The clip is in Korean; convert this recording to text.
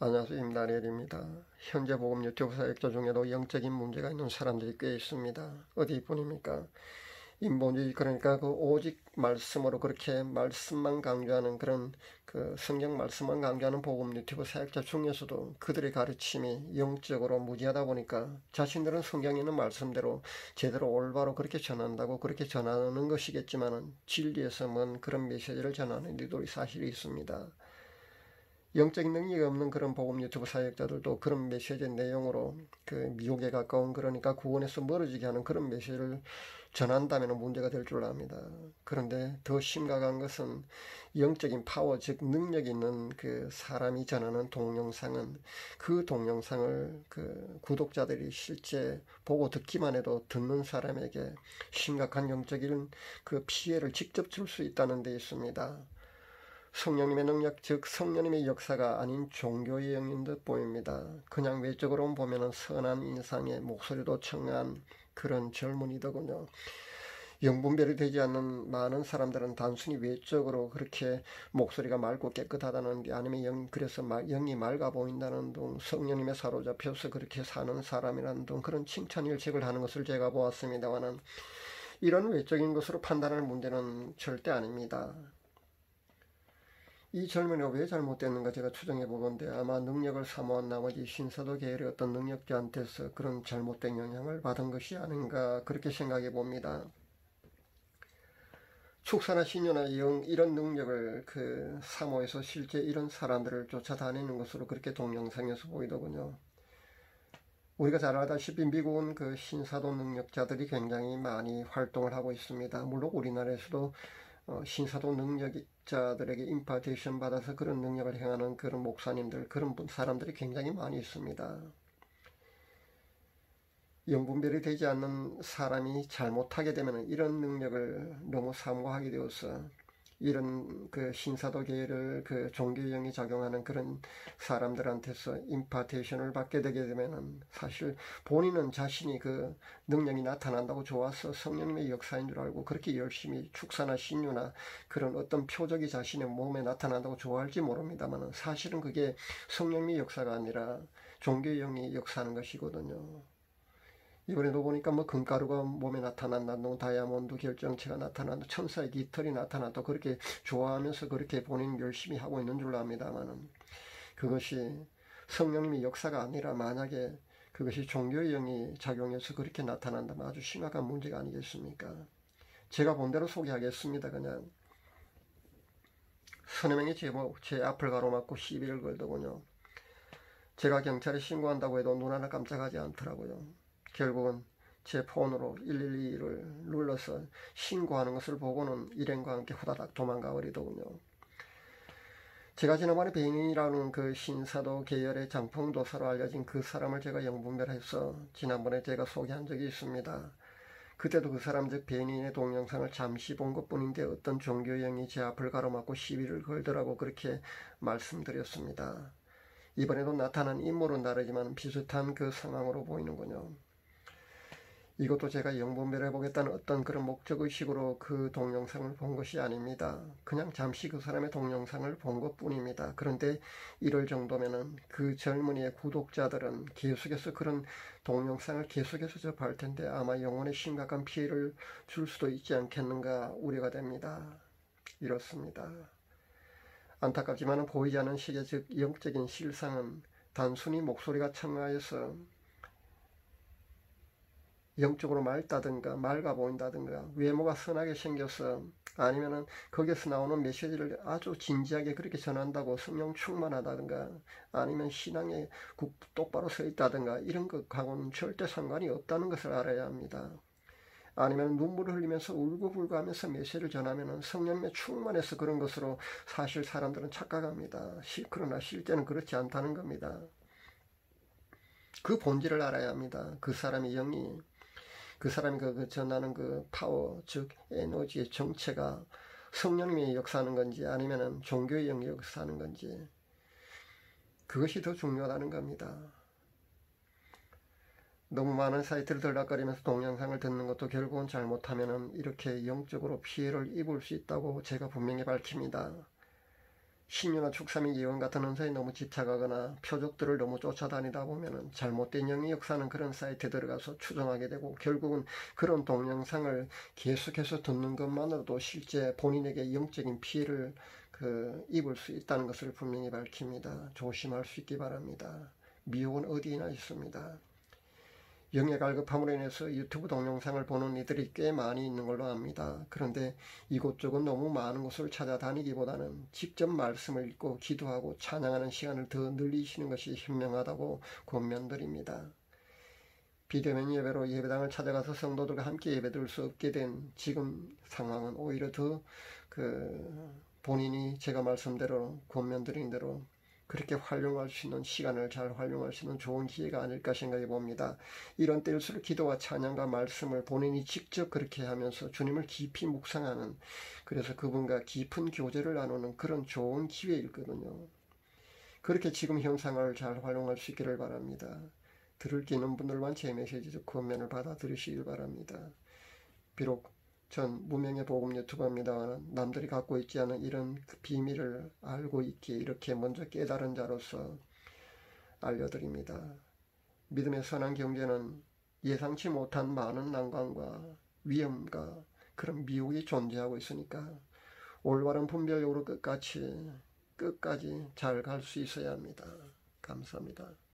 안녕하세요. 임다니엘입니다. 현재 복음 유튜브 사역자 중에도 영적인 문제가 있는 사람들이 꽤 있습니다. 어디뿐입니까? 인본주의, 그러니까 그 오직 말씀으로 그렇게 말씀만 강조하는 그런 그 성경 말씀만 강조하는 복음 유튜브 사역자 중에서도 그들의 가르침이 영적으로 무지하다 보니까 자신들은 성경에 있는 말씀대로 제대로 올바로 그렇게 전한다고 그렇게 전하는 것이겠지만은 진리에서 먼 그런 메시지를 전하는 이들이 사실이 있습니다. 영적인 능력이 없는 그런 복음 유튜브 사역자들도 그런 메시지의 내용으로 그 미혹에 가까운, 그러니까 구원에서 멀어지게 하는 그런 메시지를 전한다면 문제가 될 줄 압니다. 그런데 더 심각한 것은 영적인 파워, 즉 능력이 있는 그 사람이 전하는 동영상은 그 동영상을 그 구독자들이 실제 보고 듣기만 해도 듣는 사람에게 심각한 영적인 그 피해를 직접 줄 수 있다는 데 있습니다. 성령님의 능력, 즉 성령님의 역사가 아닌 종교의 영인 듯 보입니다. 그냥 외적으로 보면 선한 인상의 목소리도 청한 그런 젊은이더군요. 영분별이 되지 않는 많은 사람들은 단순히 외적으로 그렇게 목소리가 맑고 깨끗하다는 게, 아니면 그래서 영이 맑아 보인다는 등, 성령님에 사로잡혀서 그렇게 사는 사람이라는 등 그런 칭찬 일책을 하는 것을 제가 보았습니다만은, 이런 외적인 것으로 판단할 문제는 절대 아닙니다. 이 젊은이가 왜 잘못됐는가 제가 추정해 보건데, 아마 능력을 사모한 나머지 신사도 계열의 어떤 능력자한테서 그런 잘못된 영향을 받은 것이 아닌가, 그렇게 생각해 봅니다. 축사나 신유나 이런 능력을 그 사모해서 실제 이런 사람들을 쫓아다니는 것으로 그렇게 동영상에서 보이더군요. 우리가 잘 알다시피 미국은 그 신사도 능력자들이 굉장히 많이 활동을 하고 있습니다. 물론 우리나라에서도 신사도 능력자들에게 임파테이션 받아서 그런 능력을 행하는 그런 목사님들, 그런 사람들이 굉장히 많이 있습니다. 영분별이 되지 않는 사람이 잘못하게 되면 이런 능력을 너무 사모하게 되어서 이런 그 신사도 계열을 그 종교의 영이 작용하는 그런 사람들한테서 임파테이션을 받게 되게 되면은, 사실 본인은 자신이 그 능력이 나타난다고 좋아서 성령님의 역사인 줄 알고 그렇게 열심히 축사나 신유나 그런 어떤 표적이 자신의 몸에 나타난다고 좋아할지 모릅니다만, 사실은 그게 성령님의 역사가 아니라 종교의 영이 역사하는 것이거든요. 이번에도 보니까 뭐 금가루가 몸에 나타난다는, 다이아몬드 결정체가 나타난다, 천사의 깃털이 나타났다, 그렇게 좋아하면서 그렇게 본인 열심히 하고 있는 줄로 압니다만은, 그것이 성령님의 역사가 아니라 만약에 그것이 종교의 영이 작용해서 그렇게 나타난다면 아주 심각한 문제가 아니겠습니까? 제가 본 대로 소개하겠습니다. 그냥 서너 명이 제 앞을 가로막고 시비를 걸더군요. 제가 경찰에 신고한다고 해도 눈 하나 깜짝하지 않더라고요. 결국은 제 폰으로 112를 눌러서 신고하는 것을 보고는 일행과 함께 후다닥 도망가 버리더군요. 제가 지난번에 베인이라는 그 신사도 계열의 장풍도사로 알려진 그 사람을 제가 영분별해서 지난번에 제가 소개한 적이 있습니다. 그때도 그 사람, 즉 베인의 동영상을 잠시 본 것뿐인데 어떤 종교형이 제 앞을 가로막고 시비를 걸더라고 그렇게 말씀드렸습니다. 이번에도 나타난 인물은 다르지만 비슷한 그 상황으로 보이는군요. 이것도 제가 영분별해 보겠다는 어떤 그런 목적의식으로 그 동영상을 본 것이 아닙니다. 그냥 잠시 그 사람의 동영상을 본 것뿐입니다. 그런데 이럴 정도면은 그 젊은이의 구독자들은 계속해서 그런 동영상을 계속해서 접할 텐데 아마 영혼에 심각한 피해를 줄 수도 있지 않겠는가 우려가 됩니다. 이렇습니다. 안타깝지만 보이지 않는 시계, 즉 영적인 실상은 단순히 목소리가 청아해서 영적으로 맑다든가 맑아 보인다든가 외모가 선하게 생겨서, 아니면은 거기서 나오는 메시지를 아주 진지하게 그렇게 전한다고 성령 충만하다든가, 아니면 신앙에 똑바로 서 있다든가, 이런 것하고는 절대 상관이 없다는 것을 알아야 합니다. 아니면 눈물을 흘리면서 울고불고 하면서 메시지를 전하면 성령에 충만해서 그런 것으로 사실 사람들은 착각합니다. 그러나 실제는 그렇지 않다는 겁니다. 그 본질을 알아야 합니다. 그 사람의 영이, 그 사람이 그 전하는 그 파워, 즉 에너지의 정체가 성령님이 역사하는 건지 아니면 종교의 영이 역사하는 건지, 그것이 더 중요하다는 겁니다. 너무 많은 사이트를 들락거리면서 동영상을 듣는 것도 결국은 잘못하면 이렇게 영적으로 피해를 입을 수 있다고 제가 분명히 밝힙니다. 신유나 축삼인 예원 같은 은사에 너무 집착하거나 표적들을 너무 쫓아다니다 보면은 잘못된 영의 역사는 그런 사이트에 들어가서 추정하게 되고 결국은 그런 동영상을 계속해서 듣는 것만으로도 실제 본인에게 영적인 피해를 입을 수 있다는 것을 분명히 밝힙니다. 조심할 수 있기 바랍니다. 미혹은 어디나 있습니다. 영의 갈급함으로 인해서 유튜브 동영상을 보는 이들이 꽤 많이 있는 걸로 압니다. 그런데 이곳저곳 너무 많은 곳을 찾아다니기보다는 직접 말씀을 읽고 기도하고 찬양하는 시간을 더 늘리시는 것이 현명하다고 권면드립니다. 비대면 예배로 예배당을 찾아가서 성도들과 함께 예배드릴 수 없게 된 지금 상황은 오히려 더 본인이 제가 말씀대로 권면드린 대로 그렇게 활용할 수 있는 시간을 잘 활용할 수 있는 좋은 기회가 아닐까 생각해 봅니다. 이런 때일수록 기도와 찬양과 말씀을 본인이 직접 그렇게 하면서 주님을 깊이 묵상하는, 그래서 그분과 깊은 교제를 나누는 그런 좋은 기회이거든요. 그렇게 지금 현상을 잘 활용할 수 있기를 바랍니다. 들을 게 있는 분들만 제 메시지적 권면을 받아들이시길 바랍니다. 비록 전 무명의 복음 유튜버입니다만 남들이 갖고 있지 않은 이런 비밀을 알고 있기에 이렇게 먼저 깨달은 자로서 알려드립니다. 믿음의 선한 경제는 예상치 못한 많은 난관과 위험과 그런 미혹이 존재하고 있으니까 올바른 분별력으로 끝까지 잘 갈 수 있어야 합니다. 감사합니다.